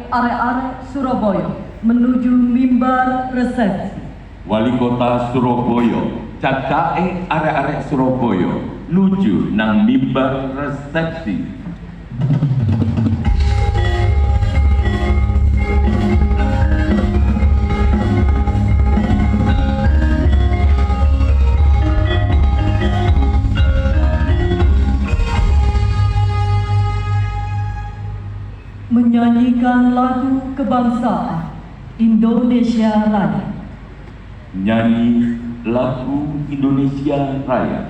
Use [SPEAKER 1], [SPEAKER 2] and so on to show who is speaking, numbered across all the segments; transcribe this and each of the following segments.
[SPEAKER 1] arek-arek Surabaya menuju mimbar resepsi.
[SPEAKER 2] Wali Kota Surabaya cacake arek-arek Surabaya nuju nang mimbar resepsi.
[SPEAKER 1] Menyanyikan lagu kebangsaan Indonesia Raya.
[SPEAKER 2] Nyanyi lagu Indonesia Raya.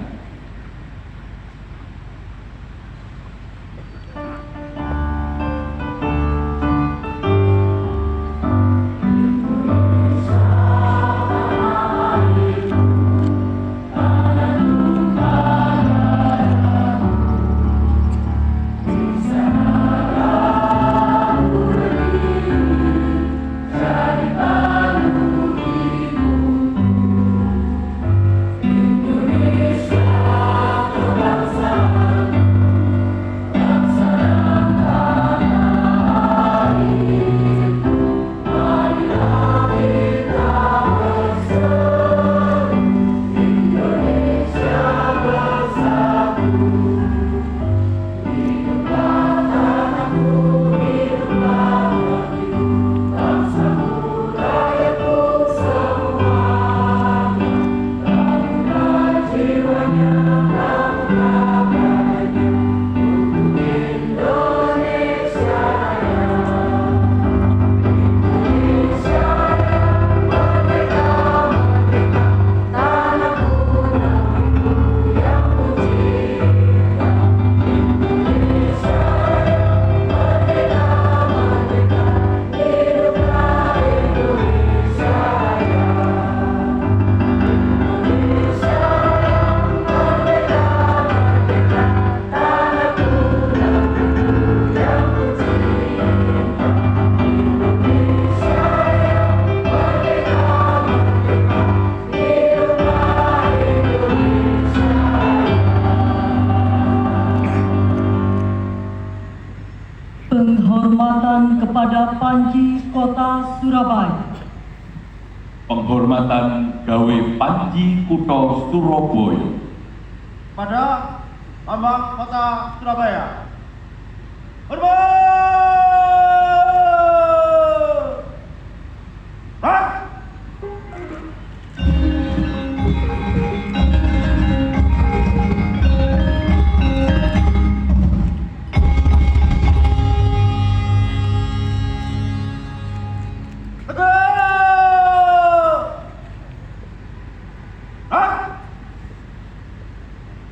[SPEAKER 1] Penghormatan kepada Panji Kota Surabaya.
[SPEAKER 2] Penghormatan gawe Panji Kutha Surabaya.
[SPEAKER 3] Pada Lambang Kota Surabaya. Hormat! Hah?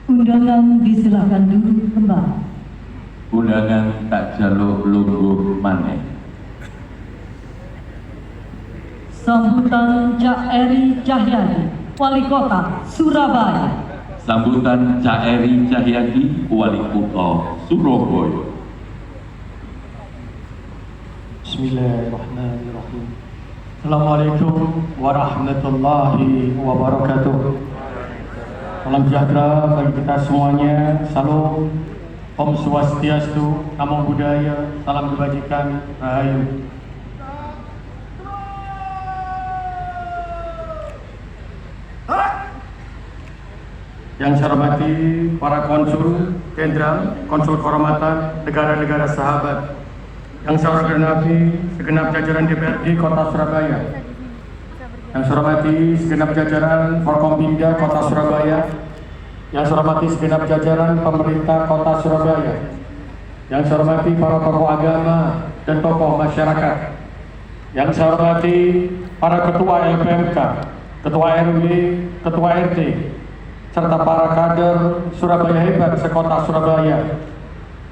[SPEAKER 1] Undangan disilakan duduk kembali.
[SPEAKER 2] Undangan tak jaluk lungguh maneh.
[SPEAKER 1] Sambutan Cak Eri Cahyadi, Wali Kota Surabaya.
[SPEAKER 2] Sambutan Cak Eri Cahyadi, Wali Kota Surabaya.
[SPEAKER 4] Bismillahirrahmanirrahim. Assalamualaikum warahmatullahi wabarakatuh. Salam sejahtera bagi kita semuanya. Salam, Om Swastiastu, Namo Buddhaya, salam kebajikan, Rahayu. Yang saya hormati para konsul jenderal, konsul kehormatan negara-negara sahabat. Yang saya hormati segenap jajaran DPRD Kota Surabaya. Yang saya hormati segenap jajaran Forkompimda Kota Surabaya. Yang saya hormati segenap jajaran pemerintah Kota Surabaya. Yang saya hormati para tokoh agama dan tokoh masyarakat. Yang saya hormati para ketua LPMK, ketua RW, ketua RT, serta para kader Surabaya hebat sekota Surabaya.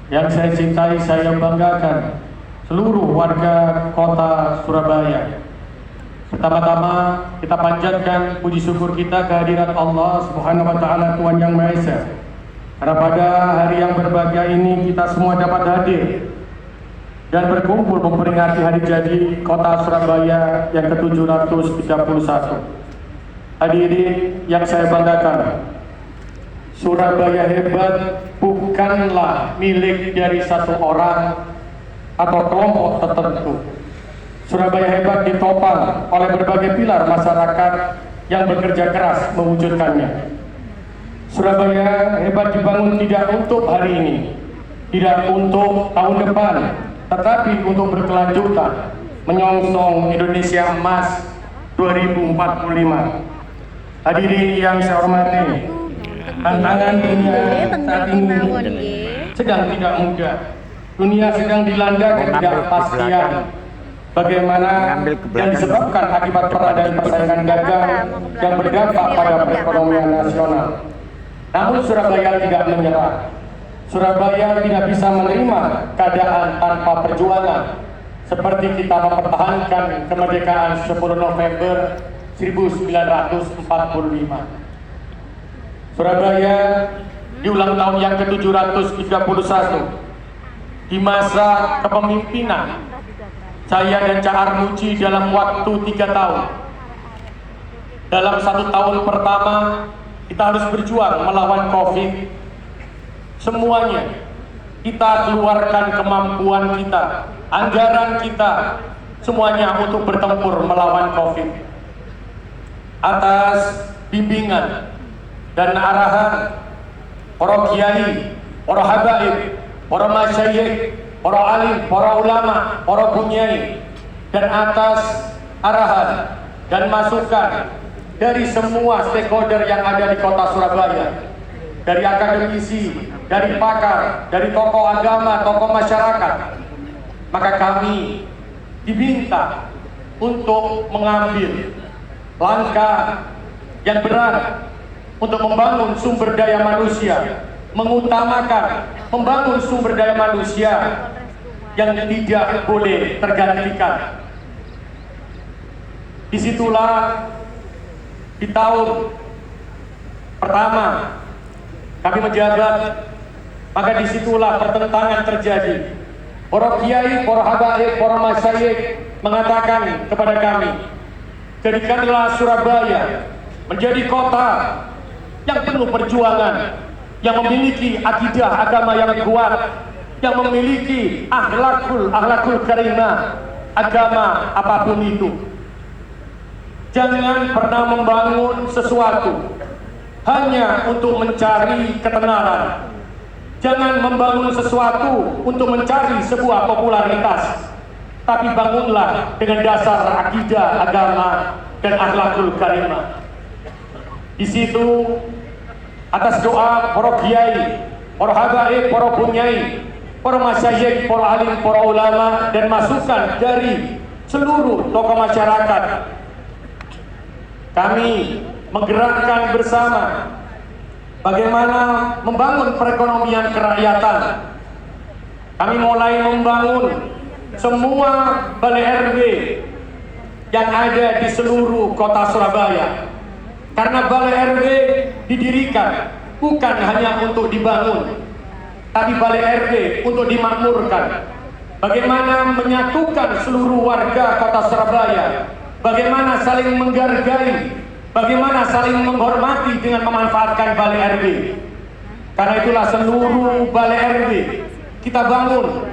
[SPEAKER 4] Yang saya cintai, saya banggakan seluruh warga kota Surabaya. Pertama-tama kita panjatkan puji syukur kita kehadirat Allah Subhanahu wa taala, Tuhan Yang Maha Esa. Karena pada hari yang berbahagia ini kita semua dapat hadir dan berkumpul memperingati hari jadi Kota Surabaya yang ke-731. Hadirin yang saya banggakan, Surabaya hebat bukanlah milik dari satu orang, atau kelompok tertentu. Surabaya hebat ditopang oleh berbagai pilar masyarakat yang bekerja keras mewujudkannya. Surabaya hebat dibangun tidak untuk hari ini, tidak untuk tahun depan, tetapi untuk berkelanjutan menyongsong Indonesia Emas 2045. Hadirin yang saya hormati, tantangan dunia saat ini sedang tidak mudah. Dunia sedang dilanda ketidakpastian. Bagaimana yang disebabkan akibat perang dan persaingan dagang yang berdampak pada perekonomian nasional. Namun Surabaya tidak menyerah. Surabaya tidak bisa menerima keadaan tanpa perjuangan. Seperti kita mempertahankan kemerdekaan 10 November 1945. Surabaya di ulang tahun yang ke-731 di masa kepemimpinan saya dan Cak Armuji dalam waktu 3 tahun. Dalam 1 tahun pertama kita harus berjuang melawan COVID. Semuanya kita keluarkan kemampuan kita, anggaran kita, semuanya untuk bertempur melawan COVID. Atas bimbingan dan arahan para kiai, para habaib, para masyayikh, para alim, para ulama, para bunyai, dan atas arahan dan masukan dari semua stakeholder yang ada di kota Surabaya, dari akademisi, dari pakar, dari tokoh agama, tokoh masyarakat, maka kami diminta untuk mengambil langkah yang berat untuk membangun sumber daya manusia, mengutamakan membangun sumber daya manusia yang tidak boleh tergantikan. Disitulah di tahun pertama kami menjabat, maka disitulah pertentangan terjadi. Para kiai, para habaib, para masyayikh mengatakan kepada kami, jadikanlah Surabaya menjadi kota yang penuh perjuangan, yang memiliki akidah agama yang kuat, yang memiliki akhlakul karimah, agama apapun itu. Jangan pernah membangun sesuatu hanya untuk mencari ketenaran. Jangan membangun sesuatu untuk mencari sebuah popularitas, tapi bangunlah dengan dasar akidah agama dan akhlakul karimah. Di situ atas doa para kiai, para habaib, para bunyai, para masyayikh, para alim, para ulama, dan masukan dari seluruh tokoh masyarakat, kami menggerakkan bersama bagaimana membangun perekonomian kerakyatan. Kami mulai membangun semua balai RW yang ada di seluruh kota Surabaya. Karena balai RW didirikan bukan hanya untuk dibangun, tapi balai RW untuk dimakmurkan. Bagaimana menyatukan seluruh warga kota Surabaya, bagaimana saling menghargai, bagaimana saling menghormati dengan memanfaatkan balai RW. Karena itulah seluruh balai RW kita bangun.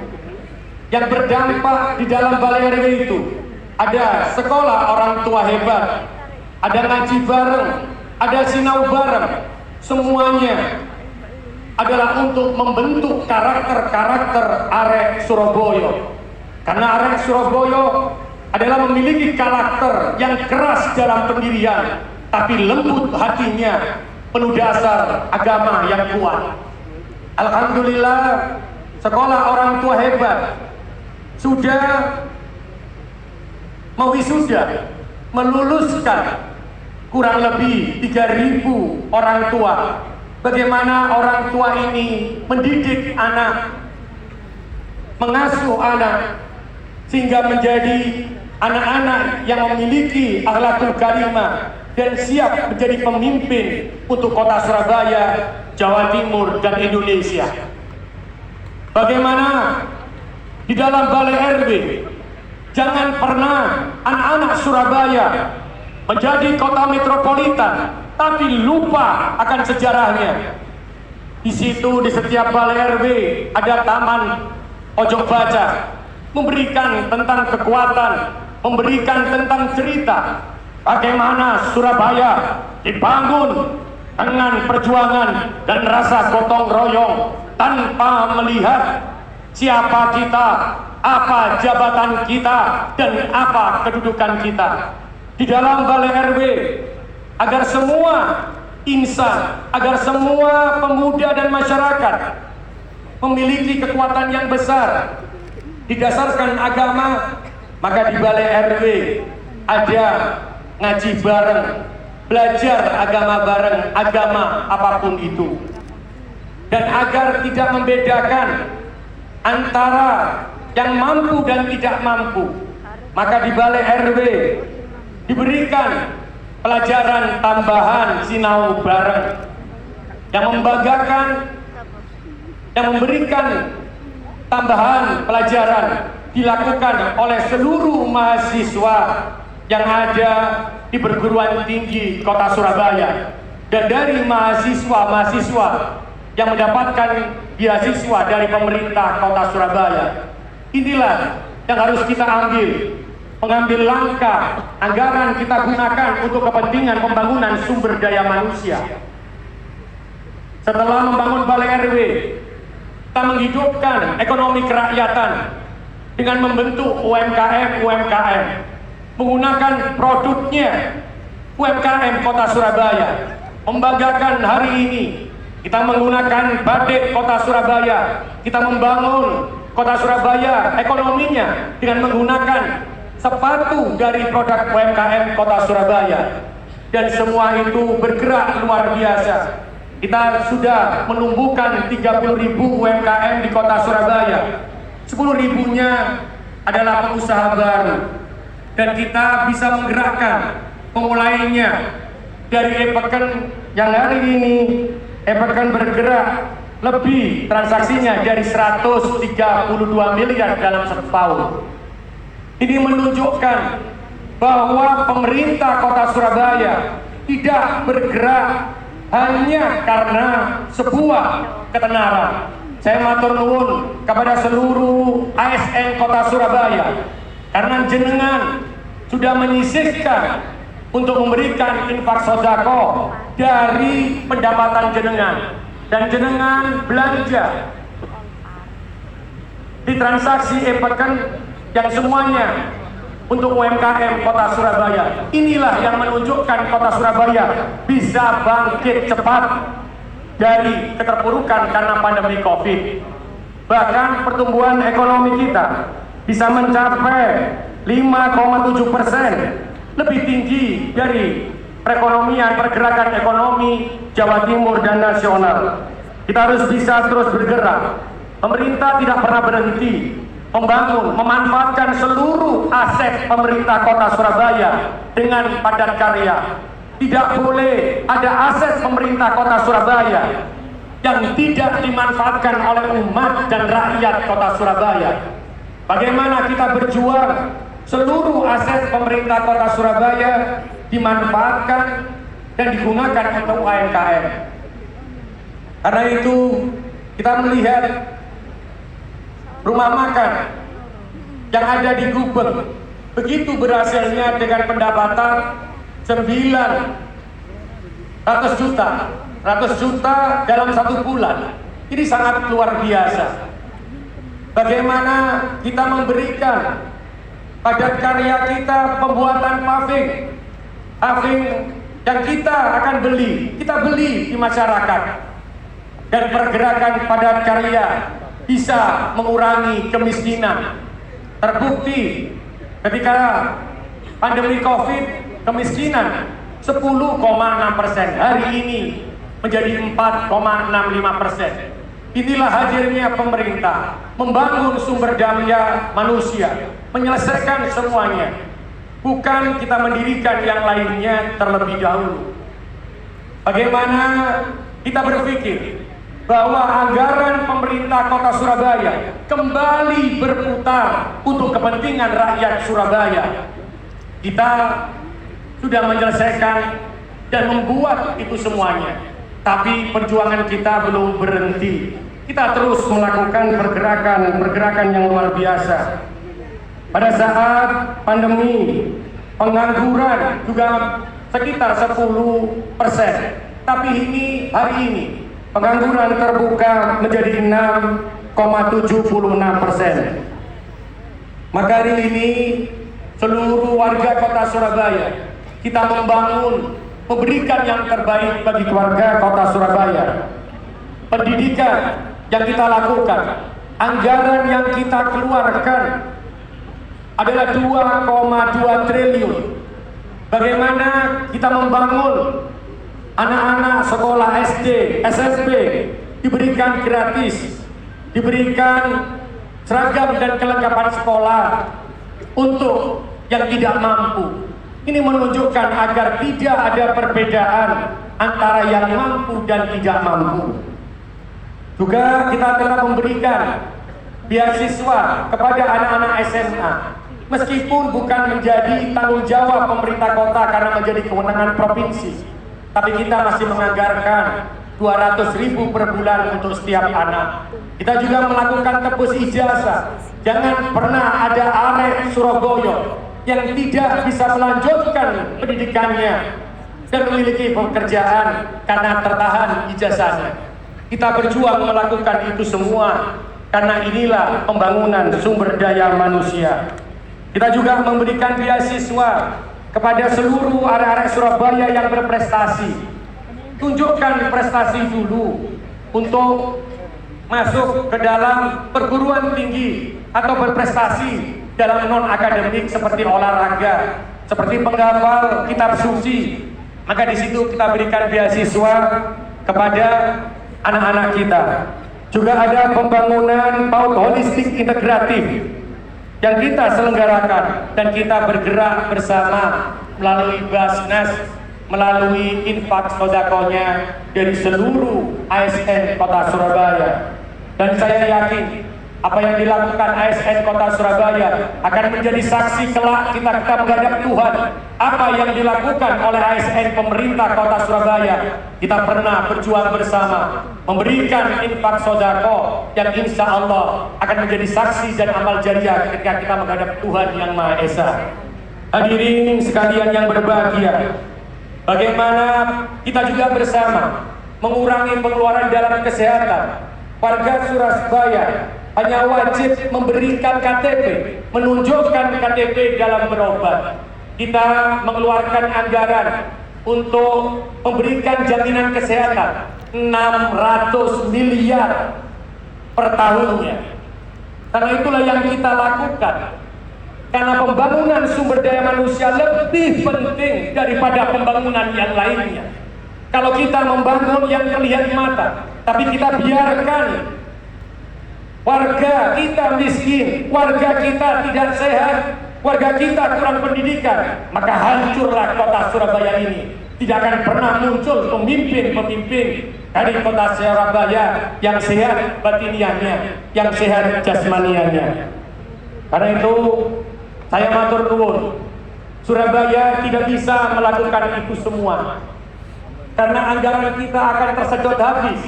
[SPEAKER 4] Yang berdampak di dalam balai RW itu ada sekolah orang tua hebat, ada ngaji bareng, ada sinau bareng. Semuanya adalah untuk membentuk karakter-karakter arek Surabaya. Karena arek Surabaya adalah memiliki karakter yang keras dalam pendirian, tapi lembut hatinya, penuh dasar agama yang kuat. Alhamdulillah, sekolah orang tua hebat sudah mewisuda, meluluskan kurang lebih 3.000 orang tua. Bagaimana orang tua ini mendidik anak, mengasuh anak, sehingga menjadi anak-anak yang memiliki akhlakul karimah dan siap menjadi pemimpin untuk kota Surabaya, Jawa Timur, dan Indonesia. Bagaimana di dalam balai RW, jangan pernah anak-anak Surabaya menjadi kota metropolitan tapi lupa akan sejarahnya. Di situ di setiap balai RW ada taman pojok baca, memberikan tentang kekuatan, memberikan tentang cerita bagaimana Surabaya dibangun dengan perjuangan dan rasa gotong royong tanpa melihat siapa kita, apa jabatan kita, dan apa kedudukan kita di dalam Balai RW, agar semua insan, agar semua pemuda dan masyarakat memiliki kekuatan yang besar didasarkan agama. Maka di Balai RW ada ngaji bareng, belajar agama bareng, agama apapun itu, dan agar tidak membedakan antara yang mampu dan tidak mampu, maka di Balai RW diberikan pelajaran tambahan sinau bareng yang membanggakan, yang memberikan tambahan pelajaran dilakukan oleh seluruh mahasiswa yang ada di perguruan tinggi Kota Surabaya, dan dari mahasiswa-mahasiswa yang mendapatkan beasiswa dari pemerintah Kota Surabaya. Inilah yang harus kita mengambil langkah anggaran kita gunakan untuk kepentingan pembangunan sumber daya manusia. Setelah membangun Balai RW, kita menghidupkan ekonomi kerakyatan dengan membentuk UMKM, menggunakan produknya UMKM Kota Surabaya. Membanggakan hari ini kita menggunakan batik Kota Surabaya, kita membangun Kota Surabaya ekonominya dengan menggunakan sepatu dari produk UMKM Kota Surabaya, dan semua itu bergerak luar biasa. Kita sudah menumbuhkan 30.000 UMKM di Kota Surabaya. 10.000-nya adalah pengusaha baru, dan kita bisa menggerakkan pemulainya dari Epeken yang hari ini Epeken bergerak lebih transaksinya dari 132 miliar dalam setahun. Ini menunjukkan bahwa pemerintah Kota Surabaya tidak bergerak hanya karena sebuah ketenaran. Saya matur nuwun kepada seluruh ASN Kota Surabaya, karena jenengan sudah menyisihkan untuk memberikan infak sodako dari pendapatan jenengan, dan jenengan belanja di transaksi Epeken yang semuanya untuk UMKM Kota Surabaya. Inilah yang menunjukkan Kota Surabaya bisa bangkit cepat dari keterpurukan karena pandemi Covid. Bahkan pertumbuhan ekonomi kita bisa mencapai 5,7%, lebih tinggi dari perekonomian, pergerakan ekonomi Jawa Timur dan nasional. Kita harus bisa terus bergerak. Pemerintah tidak pernah berhenti membangun, memanfaatkan seluruh aset pemerintah Kota Surabaya dengan padat karya. Tidak boleh ada aset pemerintah Kota Surabaya yang tidak dimanfaatkan oleh umat dan rakyat Kota Surabaya. Bagaimana kita berjuang seluruh aset pemerintah Kota Surabaya dimanfaatkan dan digunakan untuk UMKM. Karena itu kita melihat rumah makan yang ada di Gubeng begitu berhasilnya dengan pendapatan 900 juta dalam 1 bulan. Ini sangat luar biasa. Bagaimana kita memberikan padat karya kita, pembuatan paving yang kita akan beli, kita beli di masyarakat, dan pergerakan padat karya bisa mengurangi kemiskinan. Terbukti ketika pandemi Covid, kemiskinan 10,6%, hari ini menjadi 4,65%. Inilah hadirnya pemerintah membangun sumber daya manusia, menyelesaikan semuanya, bukan kita mendirikan yang lainnya terlebih dahulu. Bagaimana kita berpikir bahwa anggaran pemerintah Kota Surabaya kembali berputar untuk kepentingan rakyat Surabaya. Kita sudah menyelesaikan dan membuat itu semuanya, tapi perjuangan kita belum berhenti. Kita terus melakukan pergerakan yang luar biasa. pada saat pandemi pengangguran juga sekitar 10%. Tapi hari ini pengangguran terbuka menjadi 6,76%. Maka hari ini seluruh warga kota Surabaya kita memberikan yang terbaik bagi warga kota Surabaya. Pendidikan yang kita lakukan, anggaran yang kita keluarkan adalah 2,2 triliun. Bagaimana kita membangun anak-anak sekolah SD, SMP diberikan gratis, diberikan seragam dan kelengkapan sekolah untuk yang tidak mampu. Ini menunjukkan agar tidak ada perbedaan antara yang mampu dan tidak mampu. Juga kita telah memberikan beasiswa kepada anak-anak SMA, meskipun bukan menjadi tanggung jawab pemerintah kota karena menjadi kewenangan provinsi, tapi kita masih menganggarkan 200.000 per bulan untuk setiap anak. Kita juga melakukan tebus ijazah. Jangan pernah ada arek Surabaya yang tidak bisa melanjutkan pendidikannya dan memiliki pekerjaan karena tertahan ijazahnya. Kita berjuang melakukan itu semua karena inilah pembangunan sumber daya manusia. Kita juga memberikan beasiswa kepada seluruh arek-arek Surabaya yang berprestasi. Tunjukkan prestasi dulu untuk masuk ke dalam perguruan tinggi atau berprestasi dalam non-akademik seperti olahraga, seperti penghafal kitab suci. Maka di situ kita berikan beasiswa kepada anak-anak kita. Juga ada pembangunan PAUD holistik integratif yang kita selenggarakan dan kita bergerak bersama melalui Basnas, melalui infak sodakonya dari seluruh ASN Kota Surabaya. Dan saya yakin apa yang dilakukan ASN Kota Surabaya akan menjadi saksi kelak kita menghadap Tuhan. Apa yang dilakukan oleh ASN pemerintah Kota Surabaya, kita pernah berjuang bersama, memberikan infak sodako yang insya Allah akan menjadi saksi dan amal jariah ketika kita menghadap Tuhan Yang Maha Esa. Hadirin sekalian yang berbahagia, bagaimana kita juga bersama mengurangi pengeluaran dalam kesehatan. Warga Surabaya hanya wajib memberikan KTP, menunjukkan KTP dalam berobat. Kita mengeluarkan anggaran untuk memberikan jaminan kesehatan 600 miliar per tahunnya. Karena itulah yang kita lakukan. Karena pembangunan sumber daya manusia lebih penting daripada pembangunan yang lainnya. Kalau kita membangun yang terlihat mata, tapi kita biarkan warga kita miskin, warga kita tidak sehat, warga kita kurang pendidikan, maka hancurlah kota Surabaya ini. Tidak akan pernah muncul pemimpin-pemimpin dari kota Surabaya yang sehat batiniahnya, yang sehat jasmaniahnya. Karena itu saya matur nuwun, Surabaya tidak bisa melakukan itu semua. Karena anggaran kita akan tersedot habis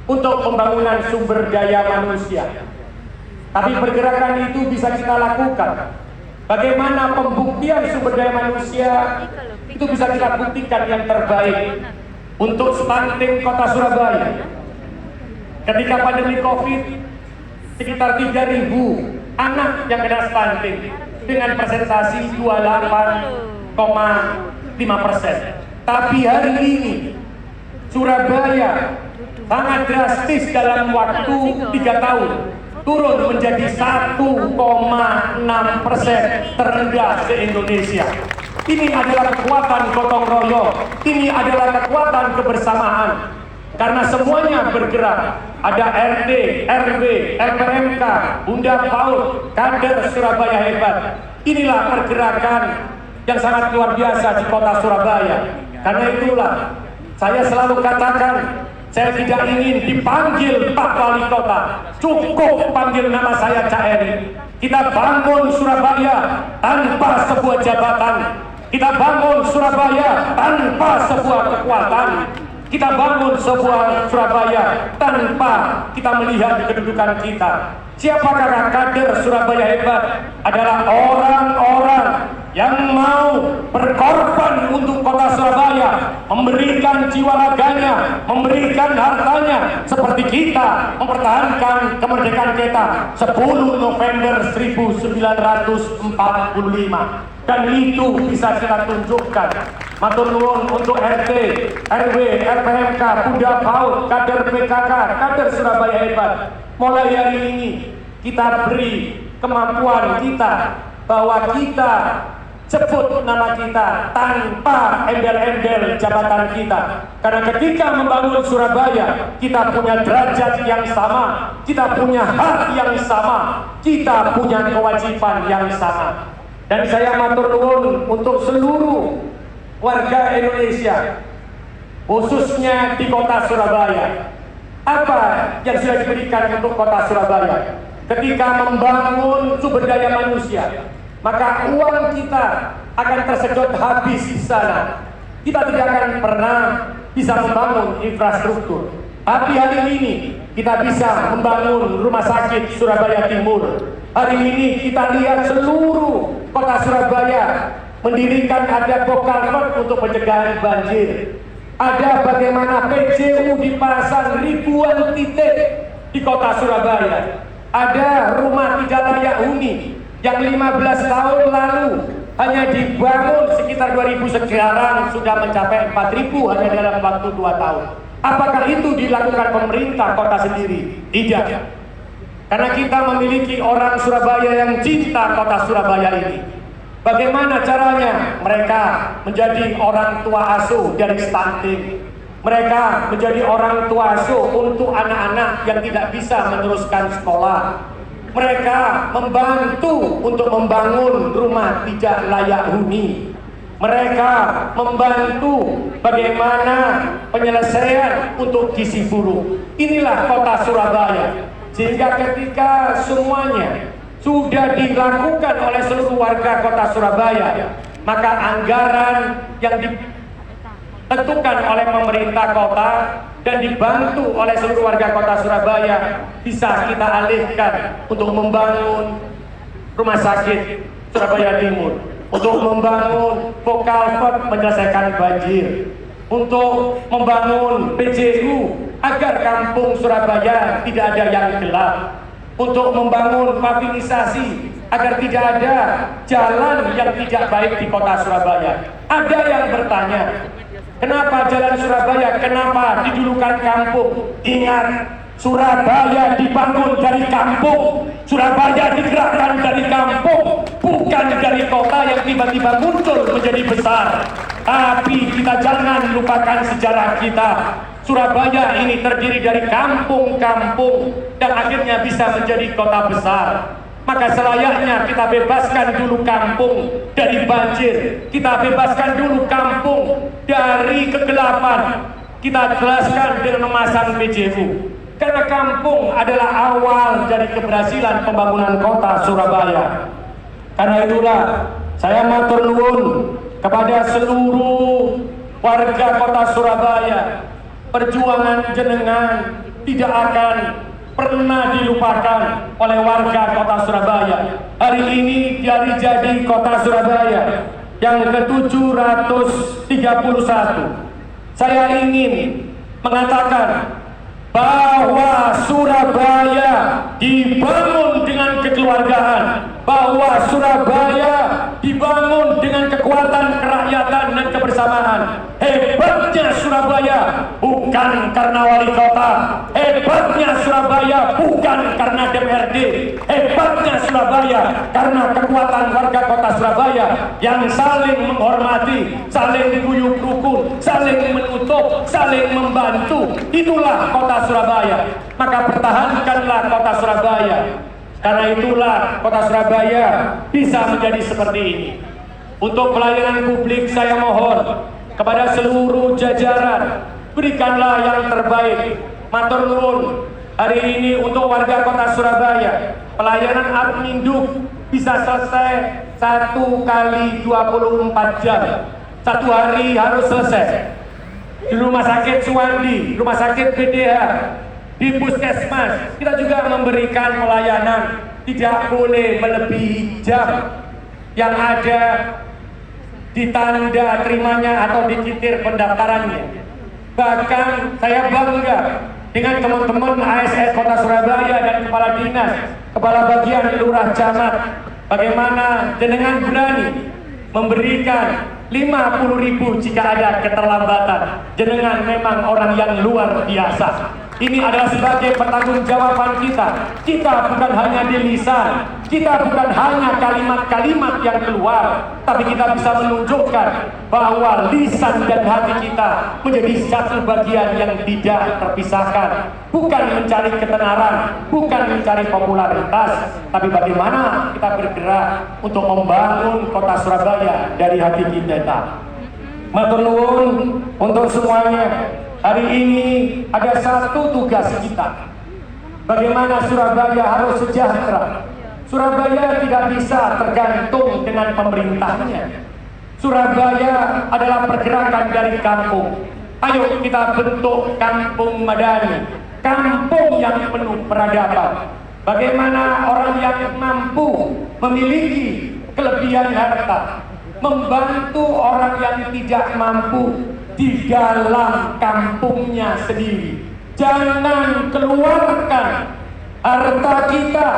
[SPEAKER 4] untuk pembangunan sumber daya manusia. Tapi pergerakan itu bisa kita lakukan. Bagaimana pembuktian sumber daya manusia itu bisa kita buktikan yang terbaik untuk stunting kota Surabaya. Ketika pandemi COVID, sekitar 3.000 anak yang kena stunting dengan presentasi 28,5%. Tapi hari ini Surabaya sangat drastis dalam waktu 3 tahun turun menjadi 1,6% terendah se-Indonesia. Ini adalah kekuatan gotong royong, ini adalah kekuatan kebersamaan. Karena semuanya bergerak, ada RT, RW, LPMK, Bunda PAUD, kader Surabaya hebat. Inilah pergerakan yang sangat luar biasa di kota Surabaya. Karena itulah saya selalu katakan, saya tidak ingin dipanggil Pak Wali Kota, cukup panggil nama saya Cak Eri. Kita bangun Surabaya tanpa sebuah jabatan, kita bangun Surabaya tanpa sebuah kekuatan,
[SPEAKER 5] kita bangun sebuah Surabaya tanpa kita melihat kedudukan kita. Siapakah kader Surabaya hebat? Adalah orang-orang yang mau berkorban untuk kota Surabaya, memberikan jiwa raganya, memberikan hartanya, seperti kita mempertahankan kemerdekaan kita 10 November 1945. Dan itu bisa kita tunjukkan. Matur nuwun untuk RT, RW, RPMK, Kuda PAUD, kader PKK, kader Surabaya hebat. Mulai hari ini kita beri kemampuan kita bahwa kita sebut nama kita tanpa embel-embel jabatan kita. Karena ketika membangun Surabaya, kita punya derajat yang sama, kita punya hak yang sama, kita punya kewajiban yang sama. Dan saya matur nuwun untuk seluruh warga Indonesia, khususnya di kota Surabaya. Apa yang sudah diberikan untuk kota Surabaya? Ketika membangun sumber daya manusia, maka uang kita akan tersedot habis di sana. Kita tidak akan pernah bisa membangun infrastruktur. Tapi hari ini kita bisa membangun rumah sakit Surabaya Timur. Hari ini kita lihat seluruh kota Surabaya mendirikan ada bokalvert untuk pencegahan banjir. Ada bagaimana PJU dipasang ribuan titik di kota Surabaya. Ada rumah tidak layak huni yang 15 tahun lalu hanya dibangun sekitar 2000, sekarang sudah mencapai 4000 hanya dalam waktu 2 tahun. Apakah itu dilakukan pemerintah kota sendiri? Tidak. Karena kita memiliki orang Surabaya yang cinta kota Surabaya ini. Bagaimana caranya? Mereka menjadi orang tua asuh dari stunting. Mereka menjadi orang tua asuh untuk anak-anak yang tidak bisa meneruskan sekolah. Mereka membantu untuk membangun rumah tidak layak huni. Mereka membantu bagaimana penyelesaian untuk gizi buruk. Inilah kota Surabaya. Sehingga ketika semuanya sudah dilakukan oleh seluruh warga kota Surabaya, maka anggaran yang ditentukan oleh pemerintah kota dan dibantu oleh seluruh warga kota Surabaya bisa kita alihkan untuk membangun rumah sakit Surabaya Timur, untuk membangun bokalvert menyelesaikan banjir, untuk membangun PJU agar kampung Surabaya tidak ada yang gelap, untuk membangun pavinisasi agar tidak ada jalan yang tidak baik di kota Surabaya. Ada yang bertanya, kenapa jalan Surabaya, kenapa didulukan kampung? Ingat, Surabaya dibangun dari kampung, Surabaya digerakkan dari kampung, bukan dari kota yang tiba-tiba muncul menjadi besar. Tapi kita jangan lupakan sejarah kita. Surabaya ini terdiri dari kampung-kampung dan akhirnya bisa menjadi kota besar. Maka selayaknya kita bebaskan dulu kampung dari banjir, kita bebaskan dulu kampung dari kegelapan, kita jelaskan dengan memasang PJU. Karena kampung adalah awal dari keberhasilan pembangunan kota Surabaya. Karena itulah saya matur nuwun kepada seluruh warga kota Surabaya. Perjuangan jenengan tidak akan pernah dilupakan oleh warga kota Surabaya. Hari ini dari jadi kota Surabaya yang ke-731, saya ingin mengatakan bahwa Surabaya dibangun dengan kekeluargaan, bahwa Surabaya dibangun dengan kekuatan kerakyatan dan kebersamaan. Hebatnya Surabaya bukan karena wali kota, hebatnya Surabaya bukan karena DPRD, hebatnya Surabaya karena kekuatan warga kota Surabaya yang saling menghormati, saling guyup rukun, saling menutup, saling membantu. Itulah kota Surabaya. Maka pertahankanlah kota Surabaya. Karena itulah kota Surabaya bisa menjadi seperti ini. Untuk pelayanan publik saya mohon kepada seluruh jajaran, berikanlah yang terbaik. Matur nuwun. Hari ini untuk warga kota Surabaya, pelayanan Adminduk bisa selesai 1 kali 24 jam. 1 hari harus selesai. di rumah sakit Suwandi, rumah sakit BDH, di puskesmas, kita juga memberikan pelayanan. Tidak boleh melebihi jam yang ada di tanda terimanya atau di titik pendaftarannya. Bahkan saya bangga dengan teman-teman ASN Kota Surabaya dan Kepala Dinas, Kepala Bagian Lurah Camat, bagaimana jenengan berani memberikan 50.000 jika ada keterlambatan. Jenengan memang orang yang luar biasa. Ini adalah sebagai pertanggungjawaban kita. Kita bukan hanya di lisan, kita bukan hanya kalimat-kalimat yang keluar, tapi kita bisa menunjukkan bahwa lisan dan hati kita menjadi satu bagian yang tidak terpisahkan. Bukan mencari ketenaran, bukan mencari popularitas, tapi bagaimana kita bergerak untuk membangun kota Surabaya dari hati kita. Matur nuwun untuk semuanya. Hari ini ada satu tugas kita. Bagaimana Surabaya harus sejahtera. Surabaya tidak bisa tergantung dengan pemerintahnya. Surabaya adalah pergerakan dari kampung. Ayo kita bentuk kampung madani, kampung yang penuh peradaban. Bagaimana orang yang mampu memiliki kelebihan harta, membantu orang yang tidak mampu di dalam kampungnya sendiri. Jangan keluarkan harta kita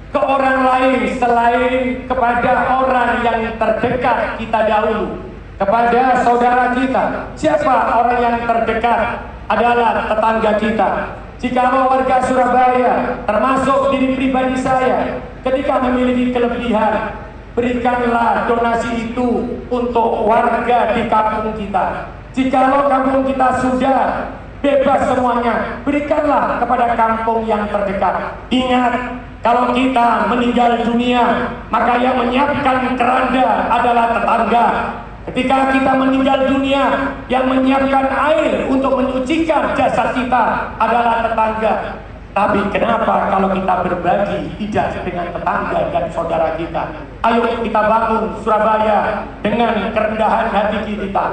[SPEAKER 5] ke orang lain selain kepada orang yang terdekat kita dahulu, kepada saudara kita. Siapa orang yang terdekat? Adalah tetangga kita. Jika warga Surabaya, termasuk diri pribadi saya, ketika memiliki kelebihan, berikanlah donasi itu untuk warga di kampung kita. Jikalau kampung kita sudah bebas semuanya, berikanlah kepada kampung yang terdekat. Ingat, kalau kita meninggal dunia, maka yang menyiapkan keranda adalah tetangga. Ketika kita meninggal dunia, yang menyiapkan air untuk menyucikan jasad kita adalah tetangga. Tapi kenapa kalau kita berbagi tidak dengan tetangga dan saudara kita? Ayo kita bangun Surabaya dengan kerendahan hati kita.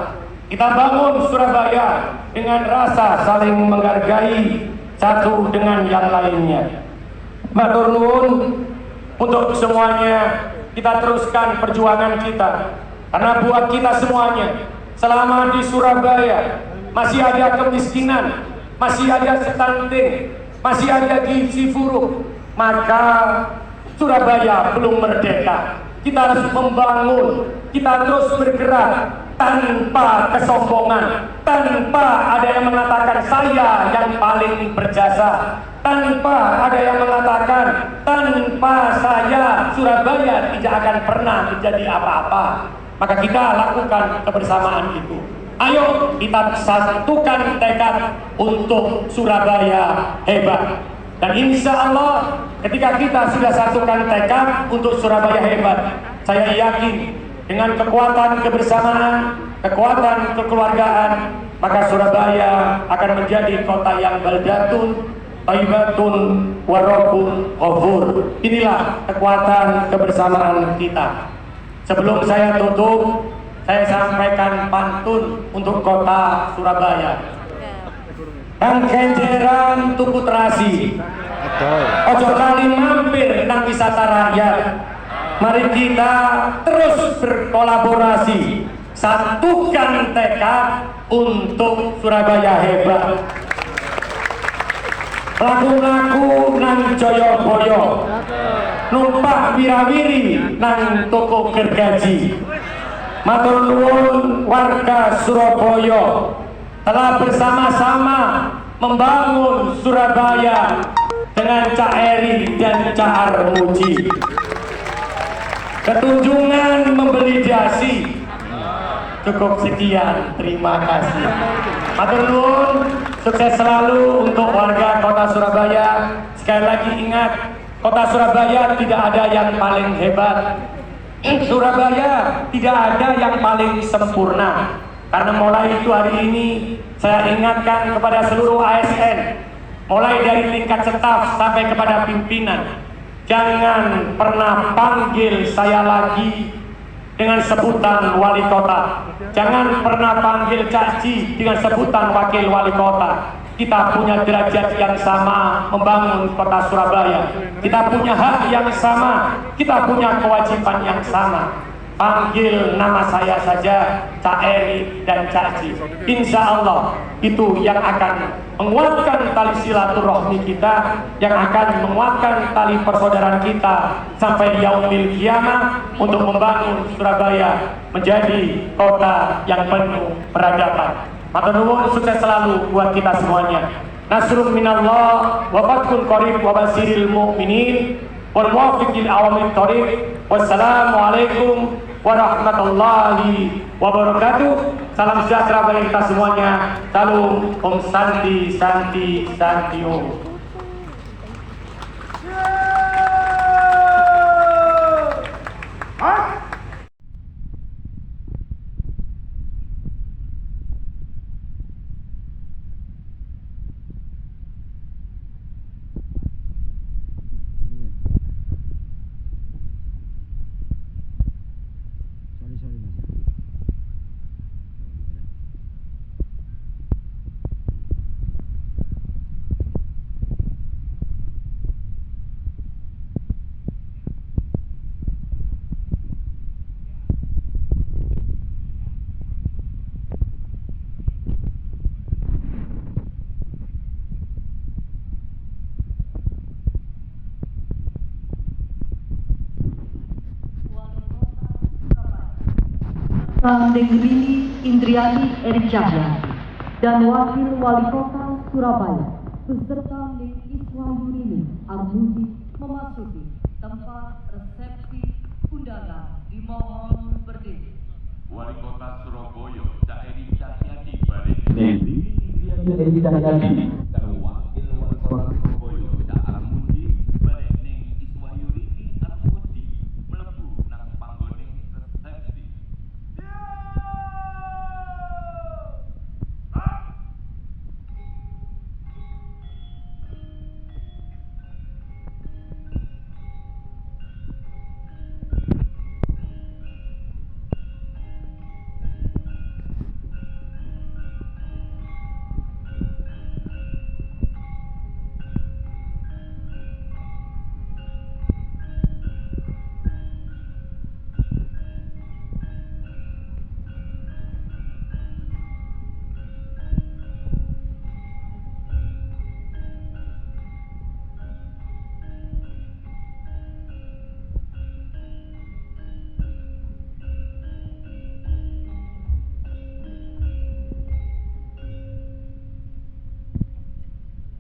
[SPEAKER 5] Kita bangun Surabaya dengan rasa saling menghargai satu dengan yang lainnya. Matur nuwun untuk semuanya. Kita teruskan perjuangan kita. Karena buat kita semuanya, selama di Surabaya masih ada kemiskinan, masih ada stunting, masih ada gizi buruk, maka Surabaya belum merdeka. Kita harus membangun, kita terus bergerak tanpa kesombongan, tanpa ada yang mengatakan saya yang paling berjasa, tanpa ada yang mengatakan tanpa saya Surabaya tidak akan pernah menjadi apa-apa. Maka kita lakukan kebersamaan itu. Ayo kita satukan tekad untuk Surabaya hebat. Dan insya Allah ketika kita sudah satukan tekad untuk Surabaya hebat, saya yakin dengan kekuatan kebersamaan, kekuatan kekeluargaan, maka Surabaya akan menjadi kota yang baldatun, thayyibatun, warabun, ghafur. Inilah kekuatan kebersamaan kita. Sebelum saya tutup, saya sampaikan pantun untuk kota Surabaya. Kang kenjeran tuku terasi, ojo kali mampir nang wisata rakyat. Mari kita terus berkolaborasi, satukan tekad untuk Surabaya hebat. Laku-laku nang Joyoboyo, numpak wirawiri nang toko gergaji. Matur nuwun warga Surabaya telah bersama-sama membangun Surabaya dengan Cak Eri dan Cak Armuji. Ketunjungan membeli dasi. Cukup sekian, terima kasih. Matur nuwun, sukses selalu untuk warga kota Surabaya. Sekali lagi ingat, kota Surabaya tidak ada yang paling hebat. Surabaya tidak ada yang paling sempurna. Karena mulai itu hari ini saya ingatkan kepada seluruh ASN, mulai dari tingkat staf sampai kepada pimpinan, jangan pernah panggil saya lagi dengan sebutan wali kota. Jangan pernah panggil Cak Ji dengan sebutan wakil wali kota. Kita punya derajat yang sama membangun kota Surabaya. Kita punya hak yang sama, kita punya kewajiban yang sama. Panggil nama saya saja, Cak Eri dan Cak Ji. Insya Allah itu yang akan menguatkan tali silaturahmi kita, yang akan menguatkan tali persaudaraan kita sampai yaumil kiamah untuk membangun Surabaya menjadi kota yang penuh peradaban. Matur nuwun, sukses selalu buat kita semuanya. Nasrun minallah wa fathun qarib wa basiril mu'minin wal muwaffiq lil awamit thoriq. Wassalamualaikum warahmatullahi wabarakatuh. Salam sejahtera bagi kita semuanya. Salam Om Santi Santi Santi Om.
[SPEAKER 1] Negeri Indriani Eri Cahya dan Wakil Wali Kota Surabaya beserta Ning Iswa Yurini Armuji memasuki tempat resepsi undangan. Dimohon berdiri.
[SPEAKER 2] Wali Kota Surabaya Cak Eri Cahyadi balik Negeri Indriani Eri Cahyadi dan Wakil Wali Kota Surabaya Cak Armuji balik Ning Iswa Yurini Armuji mlebu nang panggoning resepsi.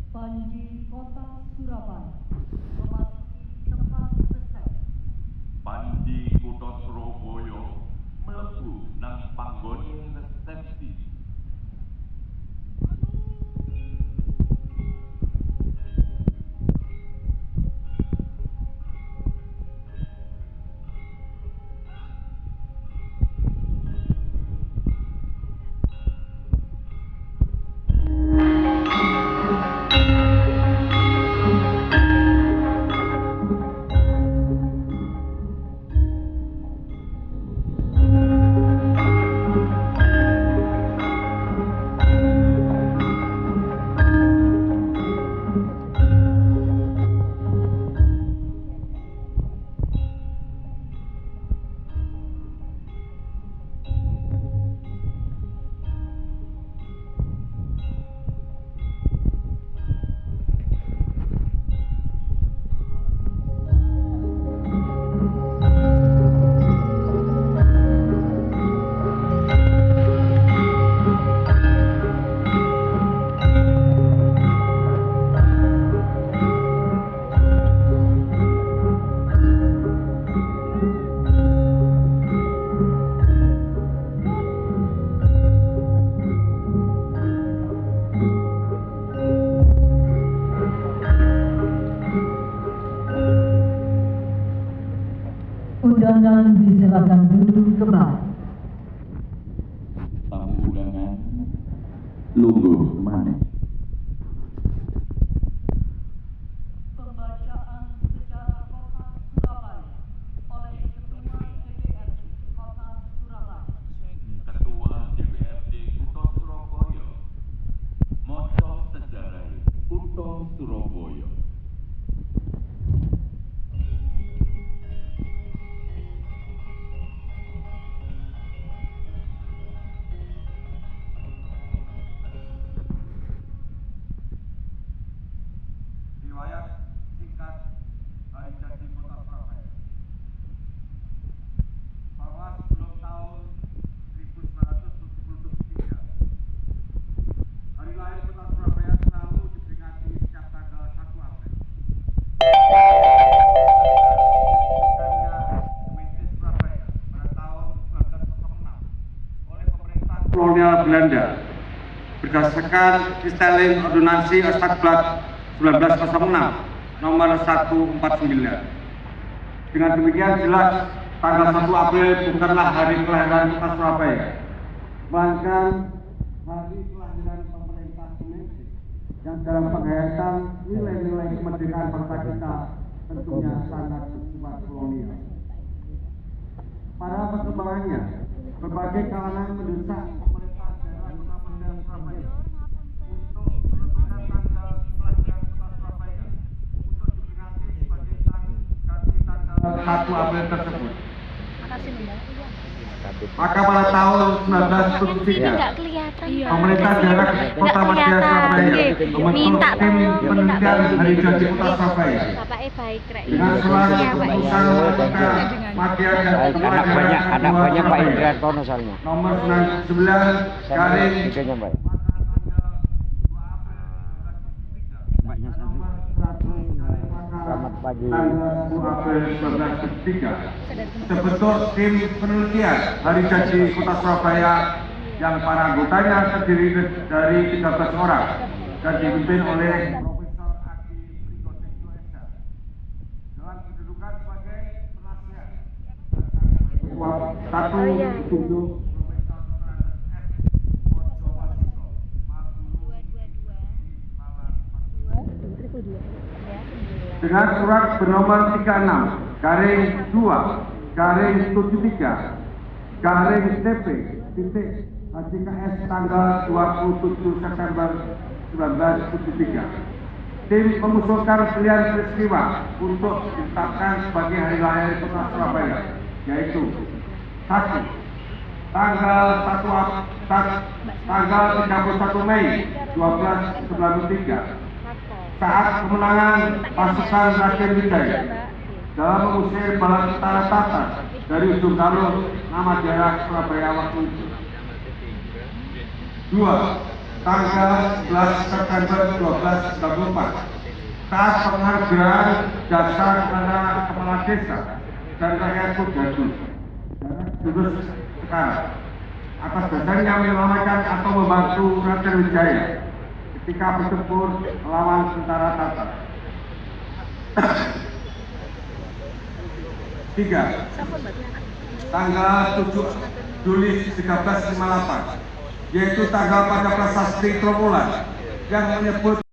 [SPEAKER 1] Panji Kota Surabaya memasuki tempat resepsi.
[SPEAKER 2] Panji Kutha Surabaya mlebu nang panggoning resepsi.
[SPEAKER 1] Undangan disilakan duduk kembali.
[SPEAKER 2] Tamu undangan lungguh maneh.
[SPEAKER 1] Pembacaan sejarah Kota Surabaya oleh Ketua DPRD Kota
[SPEAKER 3] Belanda berdasarkan Istilah Ordonansi Astakblad 1906 nomor 149. Dengan demikian jelas tanggal 1 April bukanlah hari kelahiran Kota Surabaya, melainkan hari kelahiran pemerintah Indonesia yang dalam penghayatan nilai-nilai kemerdekaan bangsa kita tentunya sangat bersifat kolonial. Pada perkembangannya, berbagai kalangan mendesak pemerintah daerah Kota Bandar Surabaya untuk menentukan tanggal kelahiran Kota Surabaya untuk diperingati sebagai tanggal 1 April tersebut. Maka pada tahun 1973, pemerintah daerah Kota Madya Surabaya membentuk tim penelitian hari jadi Kota Surabaya dengan surat keputusan Madya dan Kepala Daerah
[SPEAKER 6] anak banyak Pak Indra Tono soalnya.
[SPEAKER 3] nomor 99 garing
[SPEAKER 6] Selamat pagi.
[SPEAKER 3] tanggal 2 April 1973 terbentuk tim penelitian hari jadi Kota Surabaya yang para anggotanya terdiri dari 13 orang dan dipimpin oleh Profesor Adi Prigotekso SH dengan kedudukan sebagai penasihat. Satu ditunjuk Profesor F. Mojowasito, dengan surat bernomor 36 garing 2 garing 73 garing TP titik HJKS tanggal 27 September 1973. Tim mengusulkan pilihan peristiwa untuk ditetapkan sebagai hari lahir Kota Surabaya, yaitu 1. Tanggal 31 Mei 1293 saat kemenangan pasukan Raden Wijaya dalam mengusir bala tentara Tatar dari ujung Galuh, nama daerah Surabaya waktu itu. 2. Tanggal 11 September 1294 saat penghargaan jasa kepada kepala desa dan rakyat Kudadu jurus sekarang atas dasarnya menyelamatkan atau membantu Raden Wijaya ketika bertempur melawan tentara Tatar. 3. Tanggal 7 Juli 1358, yaitu tanggal pada prasasti Trongulan yang menyebut